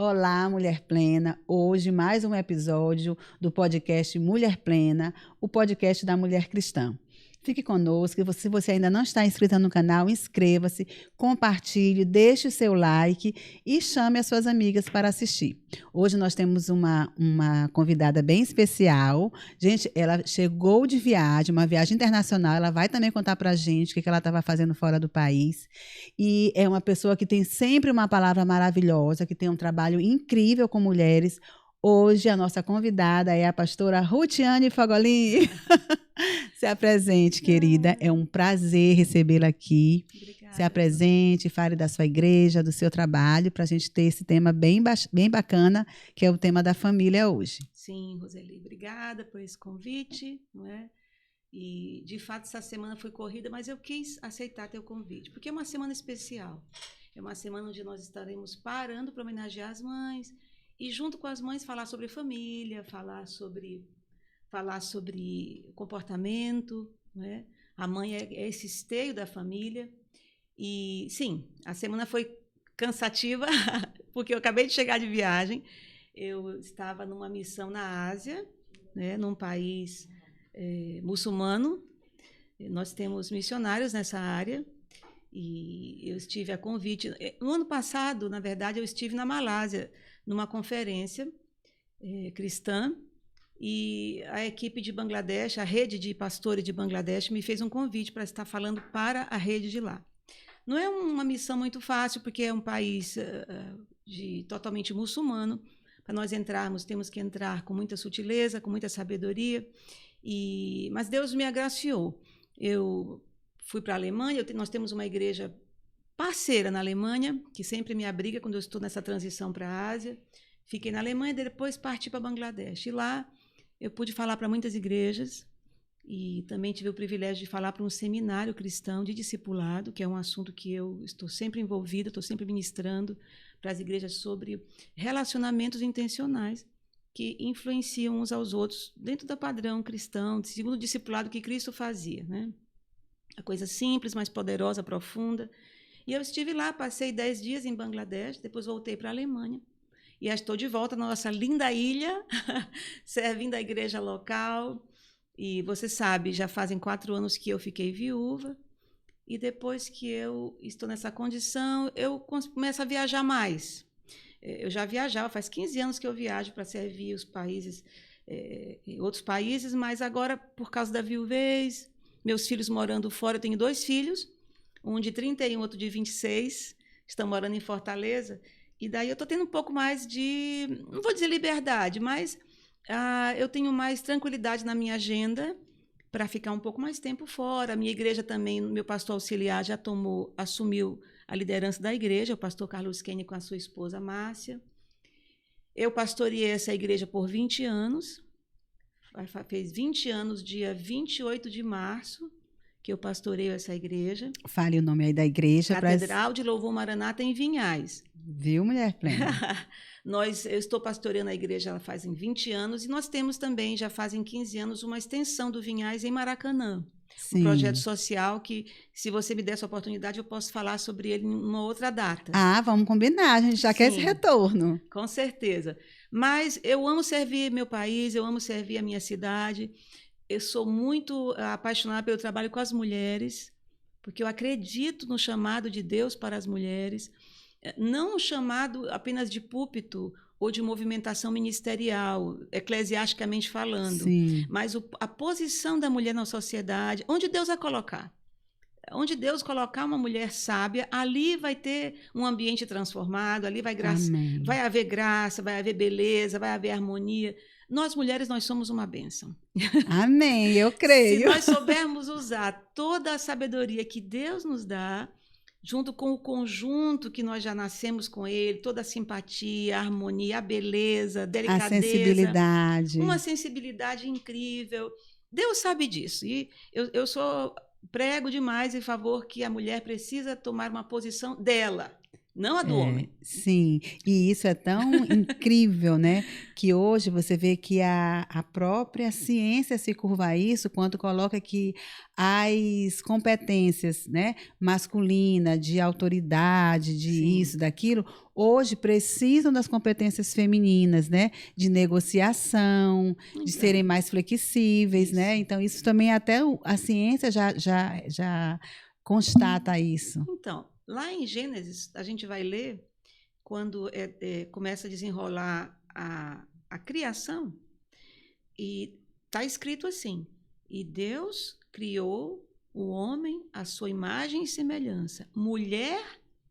Olá, Mulher Plena. Hoje, mais um episódio do podcast Mulher Plena, o podcast da mulher cristã. Fique conosco. Se você ainda não está inscrita no canal, inscreva-se, compartilhe, deixe o seu like e chame as suas amigas para assistir. Hoje nós temos uma convidada bem especial. Gente, ela chegou de viagem, uma viagem internacional. Ela vai também contar para a gente o que ela estava fazendo fora do país. E é uma pessoa que tem sempre uma palavra maravilhosa, que tem um trabalho incrível com mulheres. Hoje a nossa convidada é a pastora Rutiane Fagolin. Se apresente, querida. É um prazer recebê-la aqui. Obrigada. Se apresente, fale da sua igreja, do seu trabalho, para a gente ter esse tema bem bacana, que é o tema da família hoje. Sim, Roseli, obrigada por esse convite, não é? E, de fato, essa semana foi corrida, mas eu quis aceitar teu convite, porque é uma semana especial. É uma semana onde nós estaremos parando para homenagear as mães e, junto com as mães, falar sobre família, falar sobre comportamento, né? A mãe é esse esteio da família. E, sim, a semana foi cansativa, porque eu acabei de chegar de viagem. Eu estava numa missão na Ásia, né, num país muçulmano. Nós temos missionários nessa área. E eu estive a convite. No ano passado, na verdade, eu estive na Malásia, numa conferência cristã. E a equipe de Bangladesh, a rede de pastores de Bangladesh, me fez um convite para estar falando para a rede de lá. Não é uma missão muito fácil, porque é um país totalmente muçulmano. Para nós entrarmos, temos que entrar com muita sutileza, com muita sabedoria. Mas Deus me agraciou. Eu fui para a Alemanha, nós temos uma igreja parceira na Alemanha, que sempre me abriga quando eu estou nessa transição para a Ásia. Fiquei na Alemanha, depois parti para Bangladesh. E lá eu pude falar para muitas igrejas e também tive o privilégio de falar para um seminário cristão de discipulado, que é um assunto que eu estou sempre envolvida, estou sempre ministrando para as igrejas sobre relacionamentos intencionais que influenciam uns aos outros dentro do padrão cristão, segundo o discipulado que Cristo fazia, né? A coisa simples, mas poderosa, profunda. E eu estive lá, passei 10 dias em Bangladesh, depois voltei para a Alemanha. E já estou de volta na nossa linda ilha, servindo a igreja local. E você sabe, já fazem 4 anos que eu fiquei viúva. E depois que eu estou nessa condição, eu começo a viajar mais. Eu já viajava, faz 15 anos que eu viajo para servir os países, outros países, mas agora, por causa da viuvez, meus filhos morando fora, eu tenho 2 filhos, um de 31, outro de 26, estão morando em Fortaleza. E daí eu estou tendo um pouco mais de, não vou dizer liberdade, mas eu tenho mais tranquilidade na minha agenda para ficar um pouco mais tempo fora. A minha igreja também, meu pastor auxiliar já assumiu a liderança da igreja, o pastor Carlos Kenny com a sua esposa Márcia. Eu pastoreei essa igreja por 20 anos, fez 20 anos, dia 28 de março, que eu pastoreio essa igreja. Fale o nome aí da igreja. Catedral de Louvor Maranata em Vinhais. Viu, Mulher Plena? Eu estou pastoreando a igreja, ela fazem 20 anos, e nós temos também, já fazem 15 anos, uma extensão do Vinhais em Maracanã. Sim. Um projeto social que, se você me der essa oportunidade, eu posso falar sobre ele em uma outra data. Vamos combinar, a gente já quer esse retorno. Com certeza. Mas eu amo servir meu país, eu amo servir a minha cidade. Eu sou muito apaixonada pelo trabalho com as mulheres, porque eu acredito no chamado de Deus para as mulheres. Não um chamado apenas de púlpito ou de movimentação ministerial, eclesiasticamente falando, sim, mas a posição da mulher na sociedade, onde Deus a colocar. Onde Deus colocar uma mulher sábia, ali vai ter um ambiente transformado, ali vai haver graça, vai haver beleza, vai haver harmonia. Nós, mulheres, nós somos uma bênção. Amém, eu creio. Se nós soubermos usar toda a sabedoria que Deus nos dá, junto com o conjunto que nós já nascemos com ele, toda a simpatia, a harmonia, a beleza, a delicadeza. A sensibilidade. Uma sensibilidade incrível. Deus sabe disso. E eu prego demais em favor que a mulher precisa tomar uma posição dela. não a do homem. Sim, e isso é tão incrível, né? Que hoje você vê que a própria ciência se curva a isso quando coloca que as competências, né, masculinas, de autoridade, de Sim. isso, daquilo, hoje precisam das competências femininas, né? De negociação, de Então, serem mais flexíveis, né? isso. Então, isso também até a ciência já constata isso. Então, lá em Gênesis, a gente vai ler, quando começa a desenrolar a criação, e está escrito assim: e Deus criou o homem à sua imagem e semelhança, mulher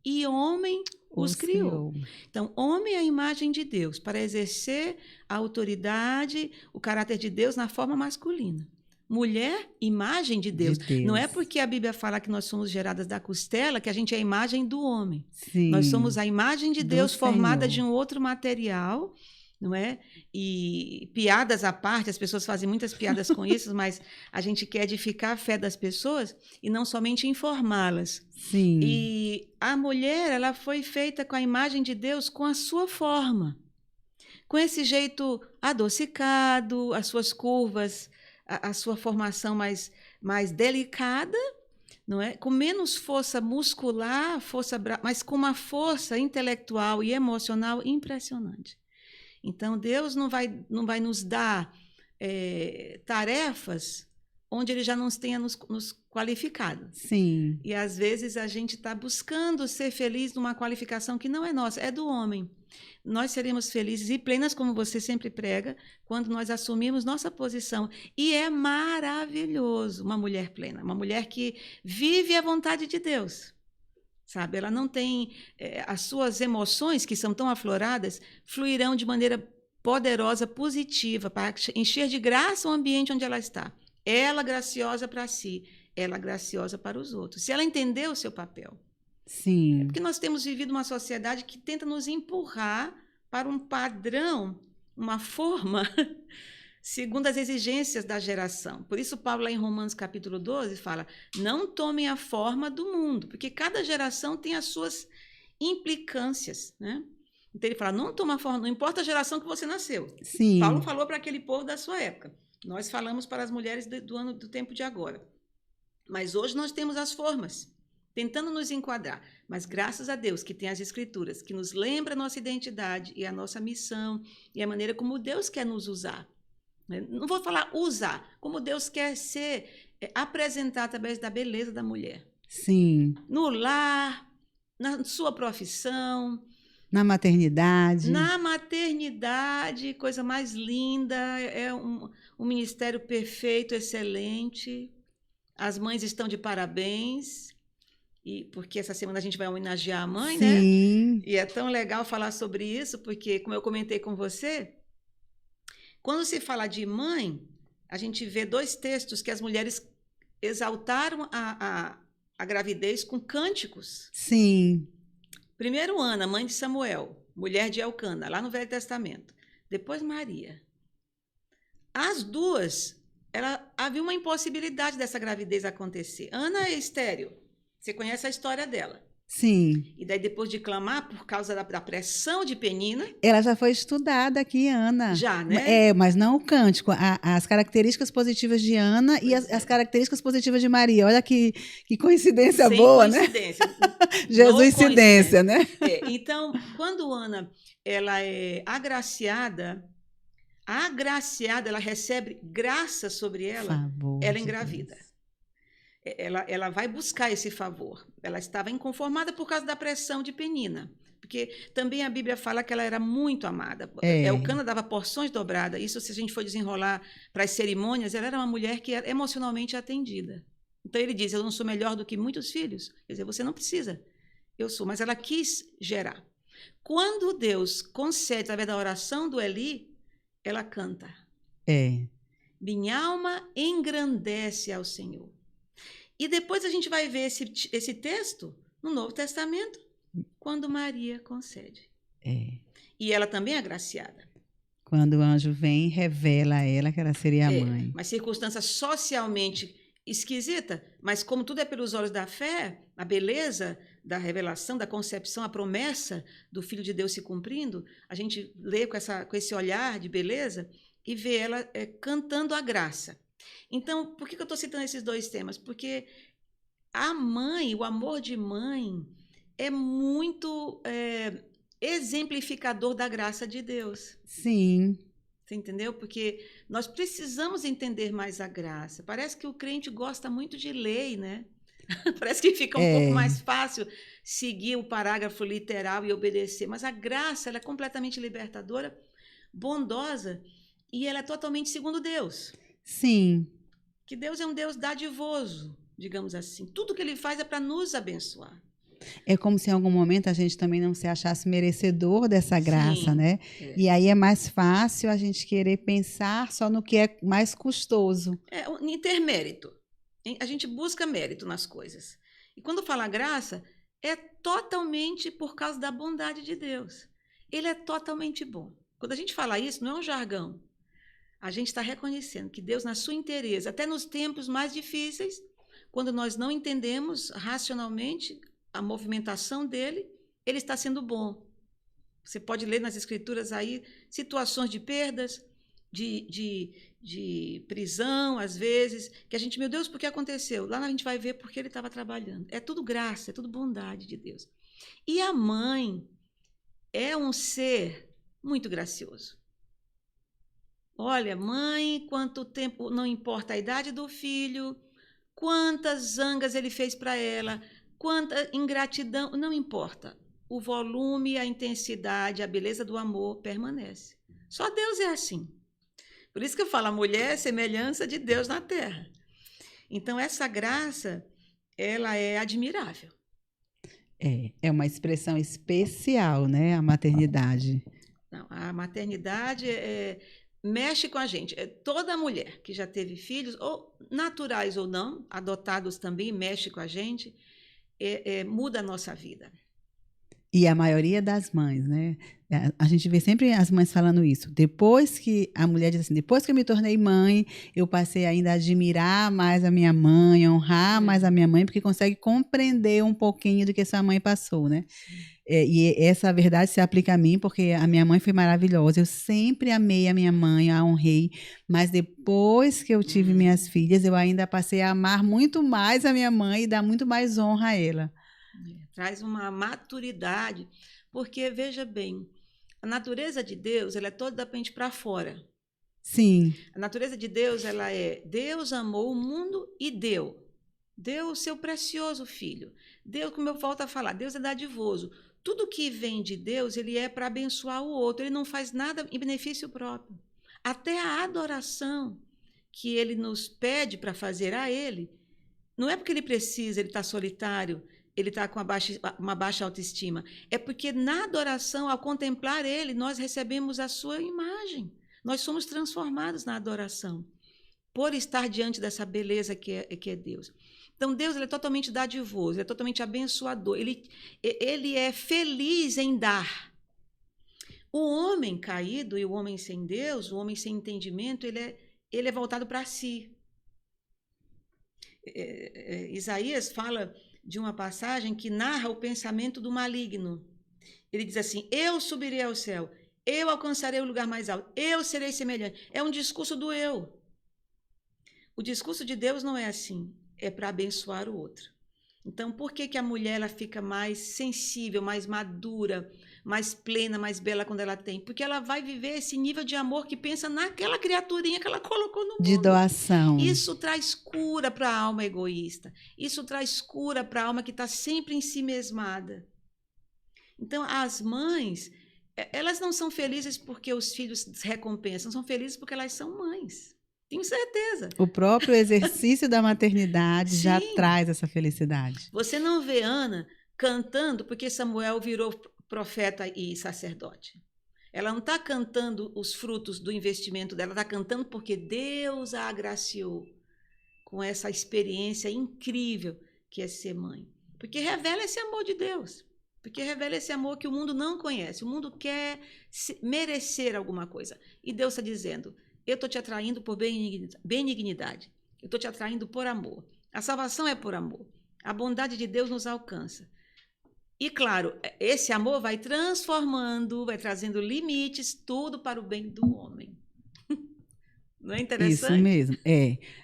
e homem os criou. Então, homem é a imagem de Deus, para exercer a autoridade, o caráter de Deus na forma masculina. Mulher, imagem de Deus. Não é porque a Bíblia fala que nós somos geradas da costela que a gente é a imagem do homem. Sim, nós somos a imagem de Deus formada Senhor. de um outro material, não é? E piadas à parte, as pessoas fazem muitas piadas com isso, mas a gente quer edificar a fé das pessoas e não somente informá-las. Sim. E a mulher, ela foi feita com a imagem de Deus, com a sua forma, com esse jeito adocicado, as suas curvas, a sua formação mais delicada, não é? Com menos força muscular, mas com uma força intelectual e emocional impressionante. Então, Deus não vai nos dar tarefas onde Ele já nos tenha nos qualificado. Sim. E, às vezes, a gente está buscando ser feliz numa qualificação que não é nossa, é do homem. Nós seremos felizes e plenas, como você sempre prega, quando nós assumirmos nossa posição. E é maravilhoso uma mulher plena, uma mulher que vive a vontade de Deus. Sabe? Ela não tem... as suas emoções, que são tão afloradas, fluirão de maneira poderosa, positiva, para encher de graça o ambiente onde ela está. Ela graciosa para si, ela graciosa para os outros. Se ela entender o seu papel. Sim. É porque nós temos vivido uma sociedade que tenta nos empurrar para um padrão, uma forma, segundo as exigências da geração. Por isso, Paulo, lá em Romanos capítulo 12, fala: não tomem a forma do mundo, porque cada geração tem as suas implicâncias, né? Então, ele fala: não toma a forma, não importa a geração que você nasceu. Sim. Paulo falou para aquele povo da sua época. Nós falamos para as mulheres do tempo de agora. Mas hoje nós temos as formas, tentando nos enquadrar. Mas graças a Deus que tem as Escrituras, que nos lembra a nossa identidade e a nossa missão e a maneira como Deus quer nos usar. Não vou falar usar, como Deus quer apresentar através da beleza da mulher. Sim. No lar, na sua profissão. Na maternidade. Na maternidade, coisa mais linda, é um ministério perfeito, excelente. As mães estão de parabéns, porque essa semana a gente vai homenagear a mãe, Sim. né? E é tão legal falar sobre isso, porque, como eu comentei com você, quando se fala de mãe, a gente vê dois textos que as mulheres exaltaram a gravidez com cânticos. Sim. Primeiro, Ana, mãe de Samuel, mulher de Elcana, lá no Velho Testamento. Depois, Maria. As duas, havia uma impossibilidade dessa gravidez acontecer. Ana é estéril. Você conhece a história dela. Sim. E daí, depois de clamar por causa da pressão de Penina... Ela já foi estudada aqui, Ana. Já, né? Mas não o cântico. As características positivas de Ana e as características positivas de Maria. Olha que coincidência Sem boa, coincidência. né? Jesus-cidência, né? Então, quando Ana ela é agraciada, ela recebe graça sobre ela, Favor ela de engravida. Deus. Ela vai buscar esse favor. Ela estava inconformada por causa da pressão de Penina, porque também a Bíblia fala que ela era muito amada. Elcana dava porções dobradas. Isso, se a gente for desenrolar para as cerimônias, ela era uma mulher que era emocionalmente atendida. Então ele diz: eu não sou melhor do que muitos filhos. Quer dizer, você não precisa. Eu sou. Mas ela quis gerar. Quando Deus concede, através da oração do Eli, ela canta. Minha alma engrandece ao Senhor. E depois a gente vai ver esse texto no Novo Testamento, quando Maria concede. E ela também é agraciada. Quando o anjo vem, revela a ela que ela seria a mãe. Mas circunstâncias socialmente esquisita, mas como tudo é pelos olhos da fé, a beleza da revelação, da concepção, a promessa do Filho de Deus se cumprindo, a gente lê com esse olhar de beleza e vê ela cantando a graça. Então, por que eu estou citando esses dois temas? Porque a mãe, o amor de mãe, é muito exemplificador da graça de Deus. Sim. Você entendeu? Porque nós precisamos entender mais a graça. Parece que o crente gosta muito de lei, né? Parece que fica um pouco mais fácil seguir o parágrafo literal e obedecer. Mas a graça, ela é completamente libertadora, bondosa, e ela é totalmente segundo Deus. Sim. Que Deus é um Deus dadivoso, digamos assim. Tudo que ele faz é para nos abençoar. É como se em algum momento a gente também não se achasse merecedor dessa graça, Sim, né? é. E aí é mais fácil a gente querer pensar só no que é mais custoso. Em ter mérito. A gente busca mérito nas coisas. E quando fala graça, é totalmente por causa da bondade de Deus. Ele é totalmente bom. Quando a gente fala isso, não é um jargão. A gente está reconhecendo que Deus, na sua inteireza, até nos tempos mais difíceis, quando nós não entendemos racionalmente a movimentação dele, ele está sendo bom. Você pode ler nas escrituras aí situações de perdas, de prisão, às vezes, que a gente, meu Deus, por que aconteceu? Lá a gente vai ver porque ele estava trabalhando. É tudo graça, é tudo bondade de Deus. E a mãe é um ser muito gracioso. Olha, mãe, quanto tempo, não importa a idade do filho, quantas zangas ele fez para ela, quanta ingratidão, não importa. O volume, a intensidade, a beleza do amor permanece. Só Deus é assim. Por isso que eu falo, a mulher é semelhança de Deus na terra. Então, essa graça, ela é admirável. É uma expressão especial, né? A maternidade. Não, a maternidade mexe com a gente. Toda mulher que já teve filhos, ou naturais ou não, adotados também, mexe com a gente, muda a nossa vida. E a maioria das mães, né? A gente vê sempre as mães falando isso. Depois que a mulher diz assim, depois que eu me tornei mãe, eu passei ainda a admirar mais a minha mãe, honrar mais a minha mãe, porque consegue compreender um pouquinho do que sua mãe passou, né? E essa verdade se aplica a mim, porque a minha mãe foi maravilhosa. Eu sempre amei a minha mãe, a honrei. Mas depois que eu tive minhas filhas, eu ainda passei a amar muito mais a minha mãe e dar muito mais honra a ela. Traz uma maturidade, porque, veja bem, a natureza de Deus, ela é toda para fora. Sim. A natureza de Deus, ela é, Deus amou o mundo e deu o seu precioso filho. Deus, como eu volto a falar, Deus é dadivoso. Tudo que vem de Deus, ele é para abençoar o outro, ele não faz nada em benefício próprio. Até a adoração que ele nos pede para fazer a ele, não é porque ele precisa, ele está solitário, ele está com uma baixa autoestima. É porque na adoração, ao contemplar ele, nós recebemos a sua imagem. Nós somos transformados na adoração, por estar diante dessa beleza que é Deus. Então, Deus, ele é totalmente dadivoso, ele é totalmente abençoador. Ele é feliz em dar. O homem caído e o homem sem Deus, o homem sem entendimento, ele é voltado para si. Isaías fala de uma passagem que narra o pensamento do maligno. Ele diz assim, eu subirei ao céu, eu alcançarei o lugar mais alto, eu serei semelhante. É um discurso do eu. O discurso de Deus não é assim, é para abençoar o outro. Então, por que a mulher ela fica mais sensível, mais madura, mais plena, mais bela quando ela tem? Porque ela vai viver esse nível de amor que pensa naquela criaturinha que ela colocou no mundo. De doação. Isso traz cura para a alma egoísta. Isso traz cura para a alma que está sempre em si mesmada. Então, as mães, elas não são felizes porque os filhos recompensam, são felizes porque elas são mães. Tenho certeza. O próprio exercício da maternidade já traz essa felicidade. Você não vê Ana cantando porque Samuel virou profeta e sacerdote. Ela não está cantando os frutos do investimento dela, está cantando porque Deus a agraciou com essa experiência incrível que é ser mãe. Porque revela esse amor de Deus. Porque revela esse amor que o mundo não conhece. O mundo quer merecer alguma coisa. E Deus está dizendo, eu estou te atraindo por benignidade. Eu estou te atraindo por amor. A salvação é por amor. A bondade de Deus nos alcança. E, claro, esse amor vai transformando, vai trazendo limites, tudo para o bem do homem. Não é interessante? Isso mesmo.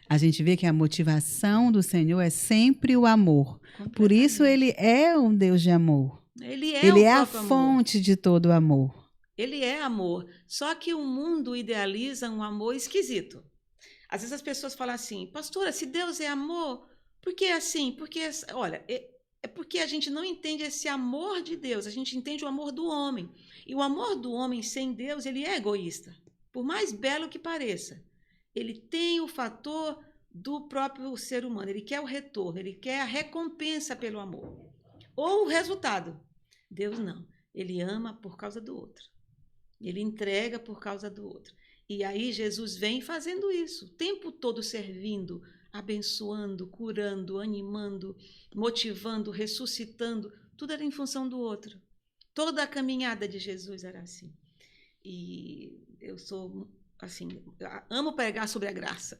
A gente vê que a motivação do Senhor é sempre o amor. Por isso ele é um Deus de amor. Ele é a amor. fonte de todo o amor. Ele é amor. Só que o mundo idealiza um amor esquisito. Às vezes as pessoas falam assim, pastora, se Deus é amor, por que assim? Porque, olha, é porque a gente não entende esse amor de Deus, a gente entende o amor do homem. E o amor do homem sem Deus, ele é egoísta. Por mais belo que pareça, ele tem o fator do próprio ser humano, ele quer o retorno, ele quer a recompensa pelo amor. Ou o resultado. Deus não, ele ama por causa do outro. Ele entrega por causa do outro. E aí Jesus vem fazendo isso, o tempo todo servindo, abençoando, curando, animando, motivando, ressuscitando, tudo era em função do outro. Toda a caminhada de Jesus era assim. E eu sou, assim, amo pregar sobre a graça.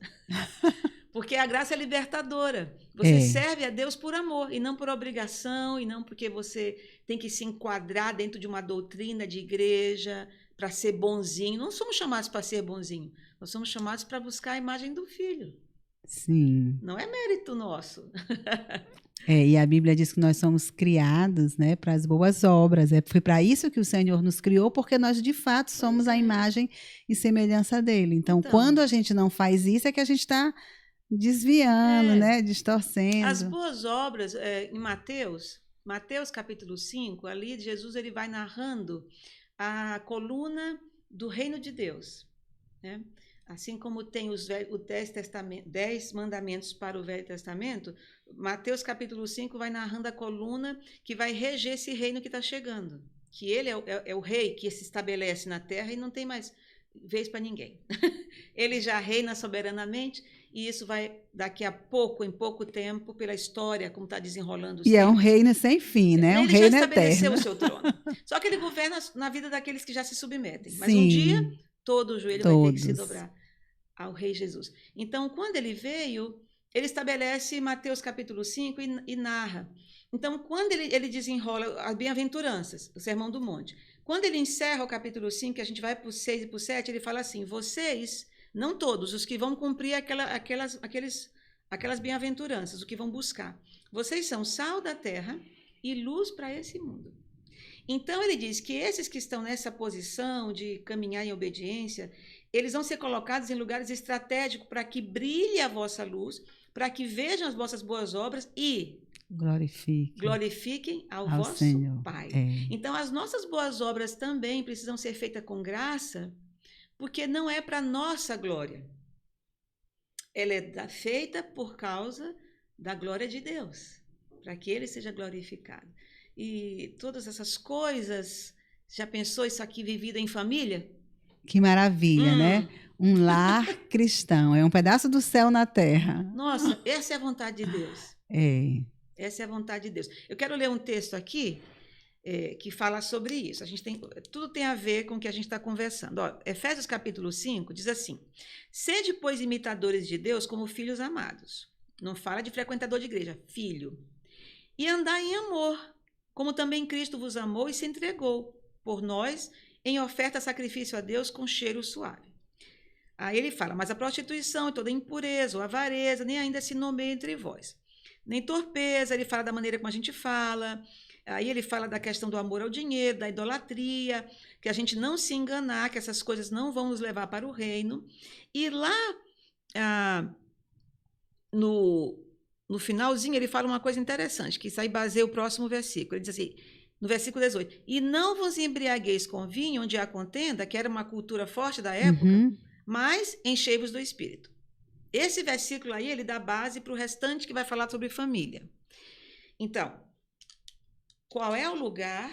Porque a graça é libertadora. Você serve a Deus por amor, e não por obrigação, e não porque você tem que se enquadrar dentro de uma doutrina de igreja para ser bonzinho. Não somos chamados para ser bonzinho. Nós somos chamados para buscar a imagem do Filho. Sim. Não é mérito nosso. E a Bíblia diz que nós somos criados, né, para as boas obras. Foi para isso que o Senhor nos criou, porque nós, de fato, somos a imagem e semelhança dele. Então, quando a gente não faz isso, é que a gente está desviando, né, distorcendo. As boas obras, em Mateus capítulo 5, ali Jesus ele vai narrando a coluna do reino de Deus, né? Assim como tem os 10 mandamentos para o Velho Testamento, Mateus capítulo 5 vai narrando a coluna que vai reger esse reino que está chegando. Que ele é o rei que se estabelece na terra e não tem mais vez para ninguém. Ele já reina soberanamente e isso vai, daqui a pouco, em pouco tempo, pela história, como está desenrolando os tempos. É um reino sem fim, né? Um reino eterno. Ele já estabeleceu o seu trono. Só que ele governa na vida daqueles que já se submetem. Mas um dia, todo o joelho vai ter que se dobrar ao Rei Jesus. Então, quando ele veio, ele estabelece Mateus capítulo 5 e narra. Então, quando ele desenrola as bem-aventuranças, o Sermão do Monte, quando ele encerra o capítulo 5, que a gente vai para o 6 e para o 7, ele fala assim, vocês, não todos, os que vão cumprir aquelas bem-aventuranças, o que vão buscar, vocês são sal da terra e luz para esse mundo. Então, ele diz que esses que estão nessa posição de caminhar em obediência, eles vão ser colocados em lugares estratégicos para que brilhe a vossa luz, para que vejam as vossas boas obras e glorifiquem ao vosso Senhor. Pai. Então, as nossas boas obras também precisam ser feitas com graça, porque não é para nossa glória. Ela é feita por causa da glória de Deus, para que Ele seja glorificado. E todas essas coisas, já pensou isso aqui vivido em família? Que maravilha, né? Um lar cristão, é um pedaço do céu na terra. Nossa, essa é a vontade de Deus. Essa é a vontade de Deus. Eu quero ler um texto aqui que fala sobre isso. Tudo tem a ver com o que a gente está conversando. Efésios capítulo 5 diz assim, sede, pois, imitadores de Deus como filhos amados. Não fala de frequentador de igreja, filho. E andar em amor, como também Cristo vos amou e se entregou por nós em oferta sacrifício a Deus com cheiro suave. Aí ele fala, mas a prostituição e toda impureza ou avareza nem ainda se nomeia entre vós. Nem torpeza, ele fala da maneira como a gente fala. Aí ele fala da questão do amor ao dinheiro, da idolatria, que a gente não se enganar, que essas coisas não vão nos levar para o reino. E lá, no finalzinho, ele fala uma coisa interessante, que isso aí baseia o próximo versículo. Ele diz assim, no versículo 18, e não vos embriagueis com vinho, onde há contenda, que era uma cultura forte da época, mas enchei-vos do Espírito. Esse versículo aí, ele dá base para o restante que vai falar sobre família. Então, qual é o lugar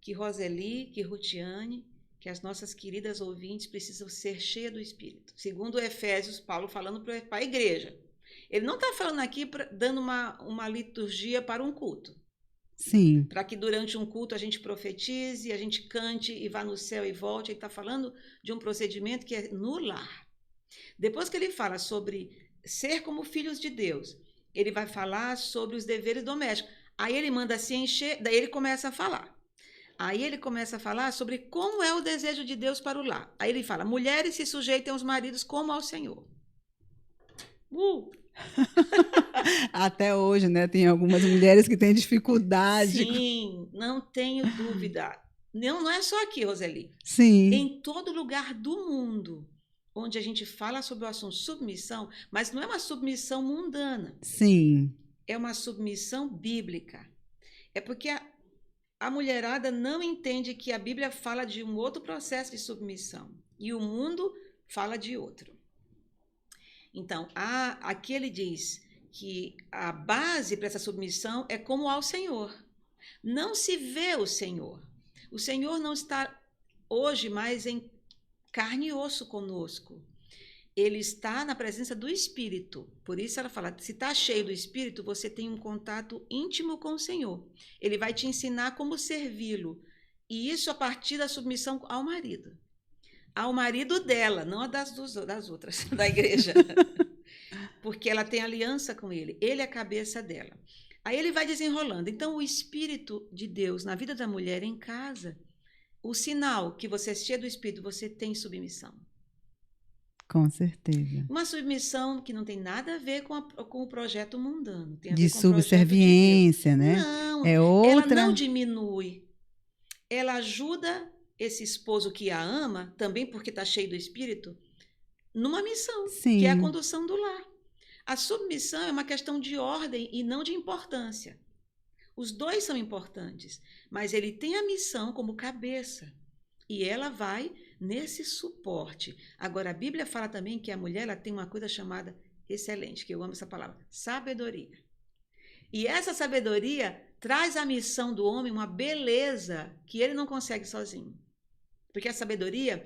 que Roseli, que Rutiane, que as nossas queridas ouvintes precisam ser cheias do Espírito? Segundo Efésios, Paulo falando para a igreja. Ele não está falando aqui dando uma liturgia para um culto. Sim. Para que durante um culto a gente profetize, a gente cante e vá no céu e volte. Ele está falando de um procedimento que é no lar. Depois que ele fala sobre ser como filhos de Deus. Ele vai falar sobre os deveres domésticos. Aí ele manda se encher, daí ele começa a falar. Aí ele começa a falar sobre como é o desejo de Deus para o lar. Aí ele fala, mulheres se sujeitem aos maridos como ao Senhor. Até hoje, né? Tem algumas mulheres que têm dificuldade. Sim, não tenho dúvida. Não é só aqui, Roseli. Sim. Em todo lugar do mundo onde a gente fala sobre o assunto submissão, mas não é uma submissão mundana. Sim. É uma submissão bíblica. É porque a mulherada não entende que a Bíblia fala de um outro processo de submissão e o mundo fala de outro. Então, aqui ele diz que a base para essa submissão é como ao Senhor. Não se vê o Senhor. O Senhor não está hoje mais em carne e osso conosco. Ele está na presença do Espírito. Por isso ela fala, se está cheio do Espírito, você tem um contato íntimo com o Senhor. Ele vai te ensinar como servi-lo. E isso a partir da submissão ao marido. Ao marido dela, não das outras, da igreja. Porque ela tem aliança com ele. Ele é a cabeça dela. Aí ele vai desenrolando. Então, o Espírito de Deus na vida da mulher em casa, o sinal que você é cheio do Espírito, você tem submissão. Com certeza. Uma submissão que não tem nada a ver com o projeto mundano. Tem a de ver com subserviência, de né? Não, é outra... ela não diminui. Ela ajuda esse esposo que a ama, também porque está cheio do Espírito, numa missão, Sim. que é a condução do lar. A submissão é uma questão de ordem e não de importância. Os dois são importantes, mas ele tem a missão como cabeça. E ela vai nesse suporte. Agora, a Bíblia fala também que a mulher ela tem uma coisa chamada, excelente, que eu amo essa palavra, sabedoria. E essa sabedoria traz à missão do homem uma beleza que ele não consegue sozinho. Porque a sabedoria,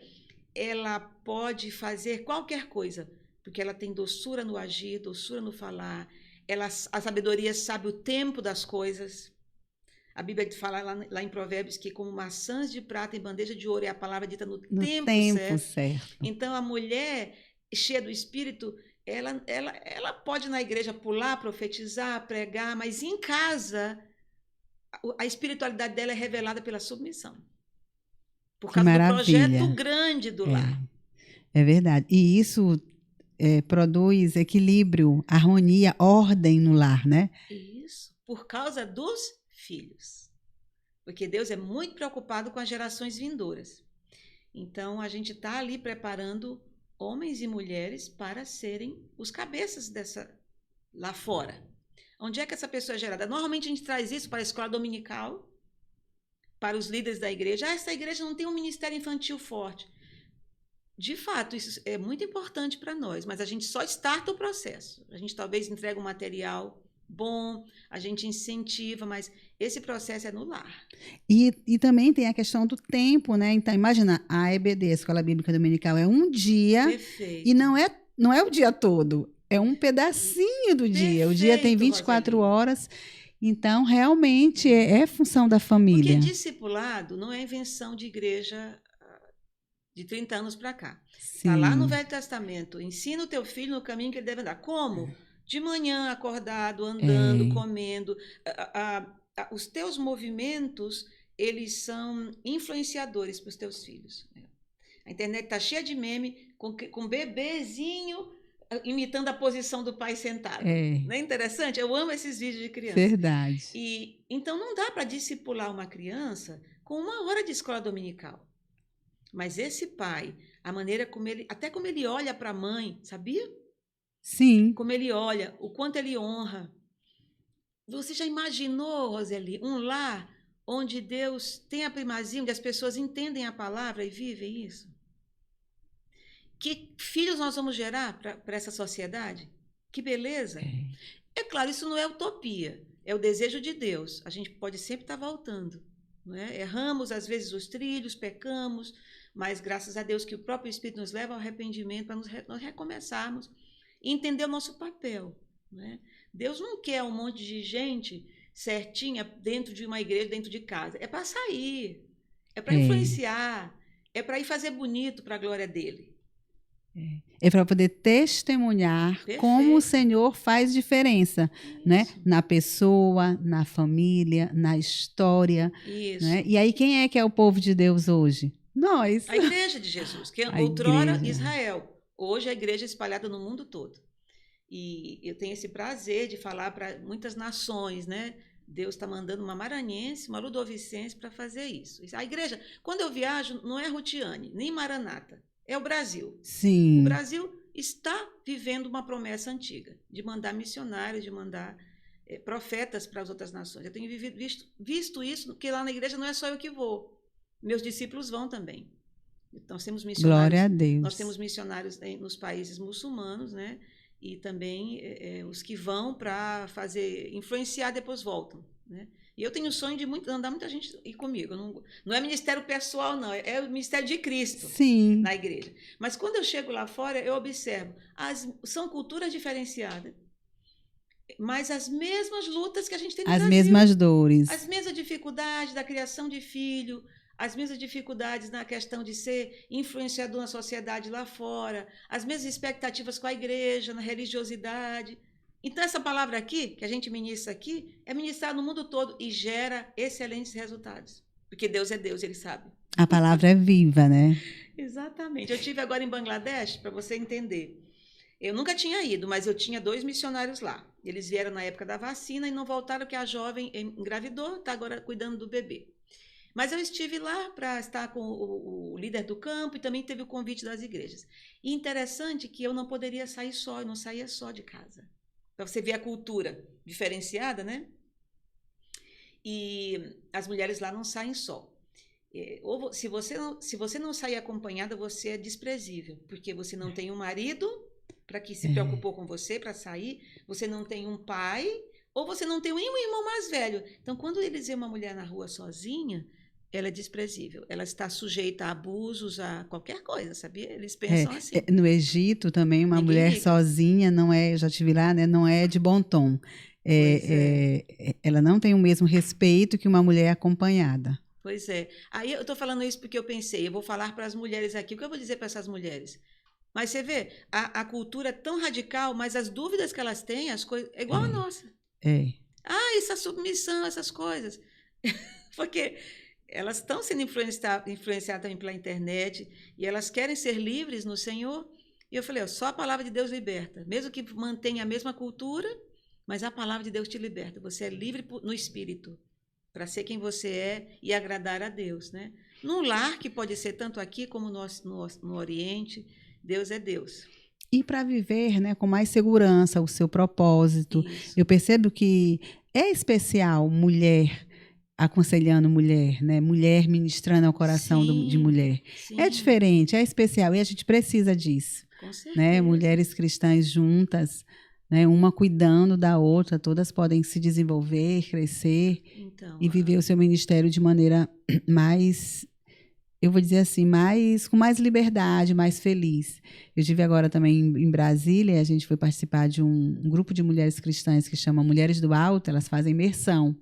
ela pode fazer qualquer coisa, porque ela tem doçura no agir, doçura no falar. A sabedoria sabe o tempo das coisas. A Bíblia fala lá em Provérbios que como maçãs de prata em bandeja de ouro é a palavra dita no tempo certo. Então, a mulher cheia do Espírito, ela pode na igreja pular, profetizar, pregar, mas em casa a espiritualidade dela é revelada pela submissão. Por causa do projeto grande do lar. É verdade. E isso produz equilíbrio, harmonia, ordem no lar, né? Isso. Por causa dos filhos. Porque Deus é muito preocupado com as gerações vindouras. Então, a gente está ali preparando homens e mulheres para serem os cabeças lá fora. Onde é que essa pessoa é gerada? Normalmente a gente traz isso para a escola dominical, para os líderes da igreja. Essa igreja não tem um ministério infantil forte. De fato, isso é muito importante para nós, mas a gente só starta o processo. A gente talvez entrega um material bom, a gente incentiva, mas esse processo é no lar. E também tem a questão do tempo, né? Então, imagina, a EBD, a Escola Bíblica Dominical, é um dia. Perfeito. E não é o dia todo, é um pedacinho do dia. O dia tem 24 horas, então realmente é função da família. Porque discipulado não é invenção de igreja de 30 anos para cá. Está lá no Velho Testamento. Ensina o teu filho no caminho que ele deve andar. Como? De manhã, acordado, andando, comendo. Os teus movimentos, eles são influenciadores para os teus filhos. A internet está cheia de meme com bebezinho imitando a posição do pai sentado. Não é interessante? Eu amo esses vídeos de criança. Verdade. Então, não dá para discipular uma criança com 1 hora de escola dominical. Mas esse pai, a maneira como ele olha para a mãe, sabia? Sim. Como ele olha, o quanto ele honra. Você já imaginou, Roseli, um lar onde Deus tem a primazia, onde as pessoas entendem a palavra e vivem isso? Que filhos nós vamos gerar para essa sociedade? Que beleza! É claro, isso não é utopia, é o desejo de Deus. A gente pode sempre estar voltando. Não é? Erramos, às vezes, os trilhos, pecamos, mas graças a Deus que o próprio Espírito nos leva ao arrependimento para nós recomeçarmos e entender o nosso papel. Não é? Deus não quer um monte de gente certinha dentro de uma igreja, dentro de casa. É para sair, é para influenciar, é para ir fazer bonito para a glória dele. É para poder testemunhar como o Perfeito. Senhor faz diferença, né? Isso. Na pessoa, na família, na história, né? Isso. E aí quem é que é o povo de Deus hoje? Nós. A igreja de Jesus, que A outrora igreja. Israel, hoje a igreja é espalhada no mundo todo. E eu tenho esse prazer de falar para muitas nações, né? Deus está mandando uma maranhense, uma ludovicense para fazer isso. A igreja, quando eu viajo, não é Rutiane, nem Maranata, é o Brasil. O Sim. Brasil está vivendo uma promessa antiga de mandar missionários, de mandar profetas para as outras nações. Eu tenho visto isso, porque lá na igreja não é só eu que vou. Meus discípulos vão também. Nós temos missionários, Glória a Deus. Nós temos missionários nos países muçulmanos, né? E também os que vão para fazer, influenciar, depois voltam, né? E eu tenho o sonho de andar muita gente ir comigo. Não é ministério pessoal, não. É o ministério de Cristo. Sim. Na igreja. Mas quando eu chego lá fora, eu observo. São culturas diferenciadas, mas as mesmas lutas que a gente tem no Brasil. As mesmas dores. As mesmas dificuldades da criação de filho, as mesmas dificuldades na questão de ser influenciador na sociedade lá fora, as mesmas expectativas com a igreja, na religiosidade. Então, essa palavra aqui, que a gente ministra aqui, é ministrada no mundo todo e gera excelentes resultados. Porque Deus é Deus, Ele sabe. A palavra é viva, né? Exatamente. Eu estive agora em Bangladesh, para você entender. Eu nunca tinha ido, mas eu tinha 2 missionários lá. Eles vieram na época da vacina e não voltaram, porque a jovem engravidou, está agora cuidando do bebê. Mas eu estive lá para estar com o líder do campo e também teve o convite das igrejas. E interessante que eu não poderia sair só, eu não saía só de casa. Para você ver a cultura diferenciada, né? E as mulheres lá não saem só. Ou se você não sair acompanhada, você é desprezível, porque você não tem um marido para que se preocupou com você para sair, você não tem um pai, ou você não tem nenhum irmão mais velho. Então, quando eles veem uma mulher na rua sozinha, ela é desprezível, ela está sujeita a abusos, a qualquer coisa, sabia? Eles pensam assim. No Egito também, uma mulher sozinha não é, eu já estive lá, né, não é de bom tom. Ela não tem o mesmo respeito que uma mulher acompanhada. Pois é. Aí eu estou falando isso porque eu pensei, eu vou falar para as mulheres aqui, o que eu vou dizer para essas mulheres? Mas você vê, a cultura é tão radical, mas as dúvidas que elas têm, as coisas, é igual a nossa. Essa submissão, essas coisas. Porque elas estão sendo influenciadas também pela internet e elas querem ser livres no Senhor. E eu falei, só a palavra de Deus liberta. Mesmo que mantenha a mesma cultura, mas a palavra de Deus te liberta. Você é livre no espírito para ser quem você é e agradar a Deus, né? Num lar que pode ser tanto aqui como no Oriente, Deus é Deus. E para viver, né, com mais segurança o seu propósito. Isso. Eu percebo que é especial mulher aconselhando mulher, né? Mulher ministrando ao coração de mulher. Sim. É diferente, é especial e a gente precisa disso. Com certeza. Né? Mulheres cristãs juntas, né? Uma cuidando da outra, todas podem se desenvolver, crescer e viver o seu ministério de maneira mais, eu vou dizer assim, com mais liberdade, mais feliz. Eu estive agora também em Brasília, a gente foi participar de um grupo de mulheres cristãs que chama Mulheres do Alto, elas fazem imersão.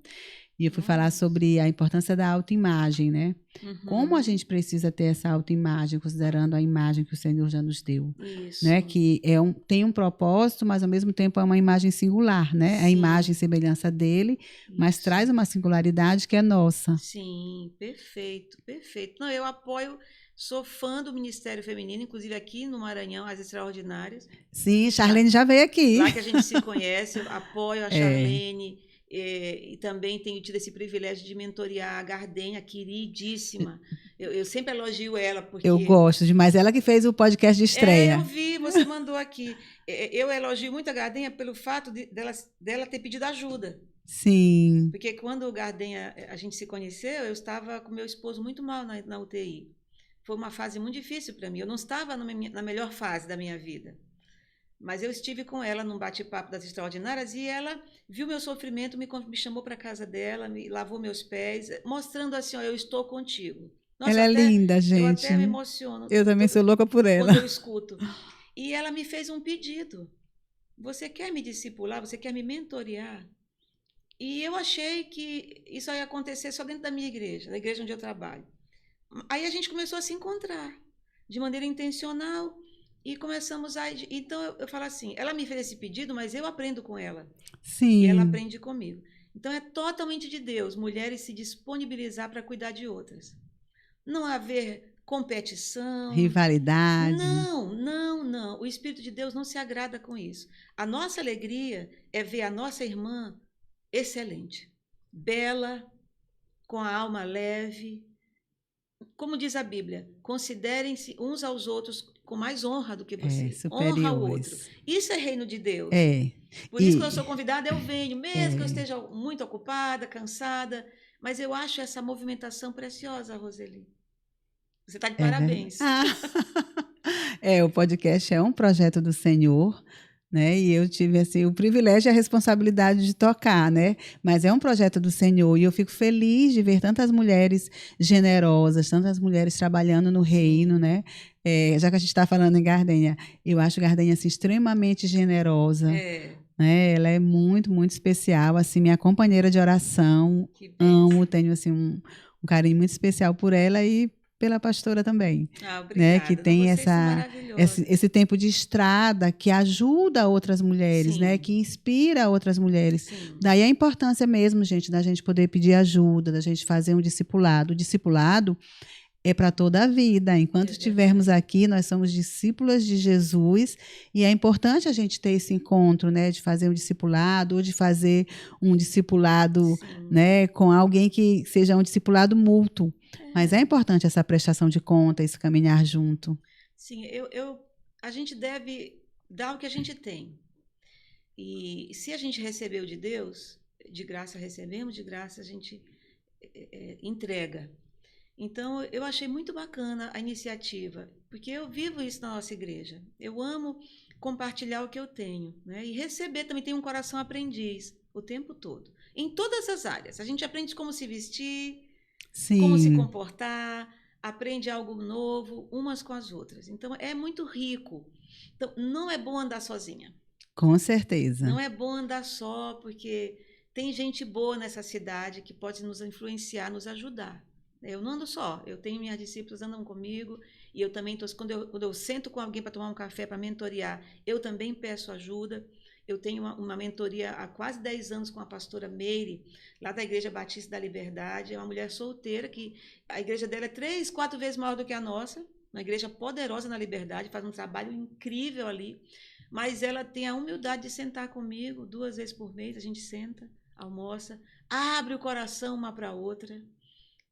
E eu fui falar sobre a importância da autoimagem, né? Como a gente precisa ter essa autoimagem, considerando a imagem que o Senhor já nos deu. Isso. Né? Que tem um propósito, mas ao mesmo tempo é uma imagem singular, né? Sim. A imagem e semelhança dele, mas traz uma singularidade que é nossa. Sim, perfeito, perfeito. Não, eu apoio, sou fã do Ministério Feminino, inclusive aqui no Maranhão, as Extraordinárias. Sim, Charlene já veio aqui. Lá que a gente se conhece, eu apoio a Charlene. E também tenho tido esse privilégio de mentorear a Gardenha, queridíssima. Eu sempre elogio ela. Porque... Eu gosto demais. Ela que fez o podcast de estreia. Eu vi, você mandou aqui. Eu elogio muito a Gardenha pelo fato dela ter pedido ajuda. Sim. Porque quando a gente se conheceu, eu estava com meu esposo muito mal na UTI. Foi uma fase muito difícil para mim. Eu não estava na melhor fase da minha vida. Mas eu estive com ela num bate-papo das Extraordinárias e ela viu meu sofrimento, me chamou para a casa dela, me lavou meus pés, mostrando assim, eu estou contigo. Nossa, ela é linda, gente. Eu até me emociono. Eu também sou louca por ela. Quando eu escuto. E ela me fez um pedido. Você quer me discipular? Você quer me mentorear? E eu achei que isso ia acontecer só dentro da minha igreja, da igreja onde eu trabalho. Aí a gente começou a se encontrar de maneira intencional. E começamos a... Então, eu falo assim, ela me fez esse pedido, mas eu aprendo com ela. Sim. E ela aprende comigo. Então, é totalmente de Deus, mulheres se disponibilizar para cuidar de outras. Não haver competição. Rivalidade. Não, não, não. O Espírito de Deus não se agrada com isso. A nossa alegria é ver a nossa irmã excelente, bela, com a alma leve. Como diz a Bíblia, considerem-se uns aos outros com mais honra do que você. Honra o outro. Superiores. Isso é reino de Deus. Por isso, quando eu sou convidada, eu venho, mesmo que eu esteja muito ocupada, cansada, mas eu acho essa movimentação preciosa, Roseli. Você está de parabéns. O podcast é um projeto do Senhor, né? E eu tive assim o privilégio e a responsabilidade de tocar, né? Mas é um projeto do Senhor e eu fico feliz de ver tantas mulheres generosas, tantas mulheres trabalhando no reino, né? Já que a gente está falando em Gardenha, eu acho Gardenha assim, extremamente generosa. Né? Ela é muito, muito especial, assim, minha companheira de oração. Amo, tenho assim um carinho muito especial por ela e pela pastora também, né? Que tem esse tempo de estrada que ajuda outras mulheres, né? Que inspira outras mulheres. Sim. Daí a importância mesmo, gente, da gente poder pedir ajuda, da gente fazer um discipulado. O discipulado é para toda a vida. Enquanto estivermos aqui, nós somos discípulas de Jesus e é importante a gente ter esse encontro, né, de fazer um discipulado ou de fazer um discipulado, né, com alguém que seja um discipulado mútuo. Mas é importante essa prestação de conta, esse caminhar junto. Sim, a gente deve dar o que a gente tem. E se a gente recebeu de Deus, de graça recebemos, de graça a gente entrega. Então, eu achei muito bacana a iniciativa, porque eu vivo isso na nossa igreja. Eu amo compartilhar o que eu tenho, né? E receber também, tem um coração aprendiz o tempo todo, em todas as áreas. A gente aprende como se vestir, como se comportar, aprende algo novo umas com as outras. Então, é muito rico. Então, não é bom andar sozinha. Com certeza. Não é bom andar só, porque tem gente boa nessa cidade que pode nos influenciar, nos ajudar. Eu não ando só, eu tenho minhas discípulas andam comigo e eu também, quando eu sento com alguém para tomar um café, para mentorear, eu também peço ajuda. Eu tenho uma mentoria há quase 10 anos com a pastora Meire, lá da Igreja Batista da Liberdade. É uma mulher solteira que a igreja dela é 3, 4 vezes maior do que a nossa, uma igreja poderosa na Liberdade, faz um trabalho incrível ali, mas ela tem a humildade de sentar comigo 2 vezes por mês, a gente senta, almoça, abre o coração uma para a outra.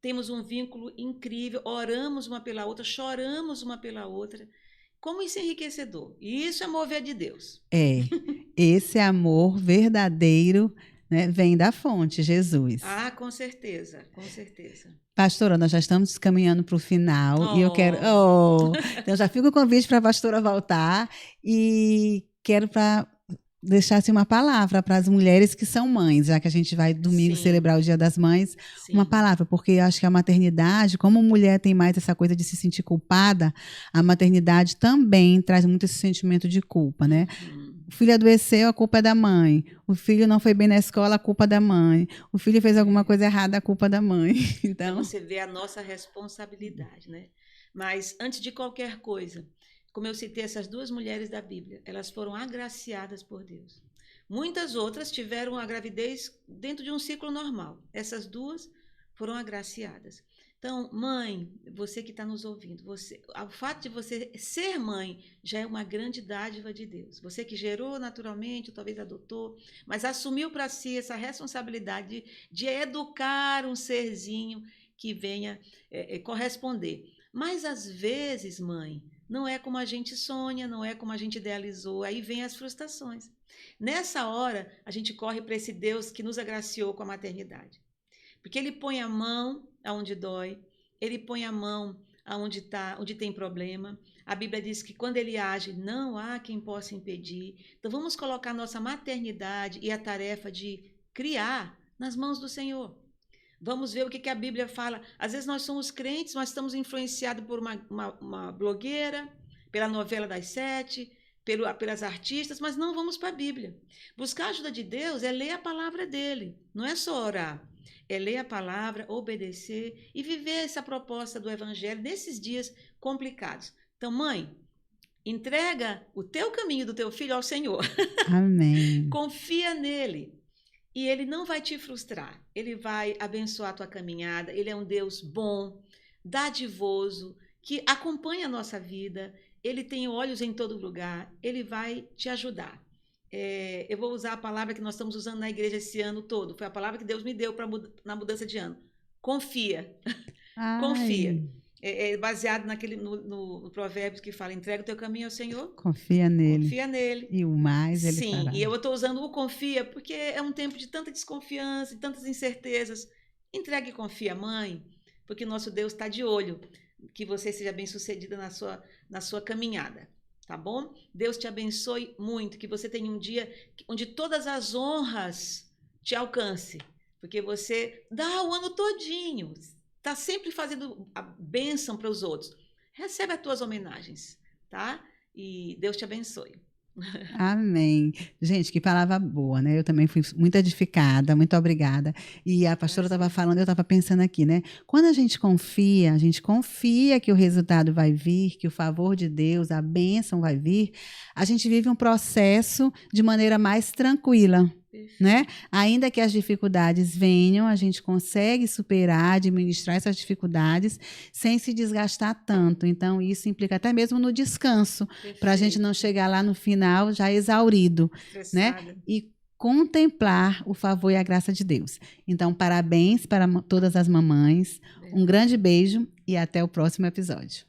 Temos um vínculo incrível, oramos uma pela outra, choramos uma pela outra. Como isso é enriquecedor. E isso é mover de Deus. Esse amor verdadeiro, né, vem da fonte, Jesus. Ah, com certeza, com certeza. Pastora, nós já estamos caminhando para o final e eu quero... Então já fica o convite para a pastora voltar e quero deixar assim, uma palavra para as mulheres que são mães, já que a gente vai domingo celebrar o Dia das Mães, uma palavra, porque eu acho que a maternidade, como mulher tem mais essa coisa de se sentir culpada, a maternidade também traz muito esse sentimento de culpa, né? O filho adoeceu, a culpa é da mãe. O filho não foi bem na escola, a culpa é da mãe. O filho fez alguma coisa errada, a culpa é da mãe. Então você vê a nossa responsabilidade, né? Mas antes de qualquer coisa, como eu citei essas 2 mulheres da Bíblia, elas foram agraciadas por Deus. Muitas outras tiveram a gravidez dentro de um ciclo normal. Essas 2 foram agraciadas. Então, mãe, você que está nos ouvindo, o fato de você ser mãe já é uma grande dádiva de Deus. Você que gerou naturalmente, ou talvez adotou, mas assumiu para si essa responsabilidade de educar um serzinho que venha corresponder. Mas, às vezes, mãe, não é como a gente sonha, não é como a gente idealizou, aí vem as frustrações. Nessa hora, a gente corre para esse Deus que nos agraciou com a maternidade. Porque ele põe a mão aonde dói, ele põe a mão onde tem problema. A Bíblia diz que quando ele age, não há quem possa impedir. Então vamos colocar a nossa maternidade e a tarefa de criar nas mãos do Senhor. Vamos ver o que a Bíblia fala. Às vezes nós somos crentes, mas estamos influenciados por uma blogueira, pela novela das 7, pelas artistas, mas não vamos para a Bíblia. Buscar a ajuda de Deus é ler a palavra dele, não é só orar. É ler a palavra, obedecer e viver essa proposta do Evangelho nesses dias complicados. Então, mãe, Entrega o teu caminho do teu filho ao Senhor. Amém. Confia nele. E ele não vai te frustrar. Ele vai abençoar a tua caminhada. Ele é um Deus bom, dadivoso, que acompanha a nossa vida. Ele tem olhos em todo lugar. Ele vai te ajudar. Eu vou usar a palavra que nós estamos usando na igreja esse ano todo. Foi a palavra que Deus me deu na mudança de ano. Confia. Confia. Baseado no provérbio que fala, entrega o teu caminho ao Senhor. Confia nele. Confia nele. E o mais ele fará. Sim, e eu estou usando o confia porque é um tempo de tanta desconfiança e tantas incertezas. Entrega e confia, mãe, porque nosso Deus está de olho. Que você seja bem-sucedida na sua caminhada, tá bom? Deus te abençoe muito, que você tenha um dia onde todas as honras te alcance, porque você dá o ano todinho, está sempre fazendo a bênção para os outros. Recebe as tuas homenagens, tá? E Deus te abençoe. Amém. Gente, que palavra boa, né? Eu também fui muito edificada, muito obrigada. E a pastora estava falando, eu estava pensando aqui, né? Quando a gente confia que o resultado vai vir, que o favor de Deus, a bênção vai vir, a gente vive um processo de maneira mais tranquila. Né? Ainda que as dificuldades venham, a gente consegue superar, administrar essas dificuldades sem se desgastar tanto. Então, isso implica até mesmo no descanso, para a gente não chegar lá no final já exaurido, né? E contemplar o favor e a graça de Deus. Então, parabéns para todas as mamães, um grande beijo e até o próximo episódio.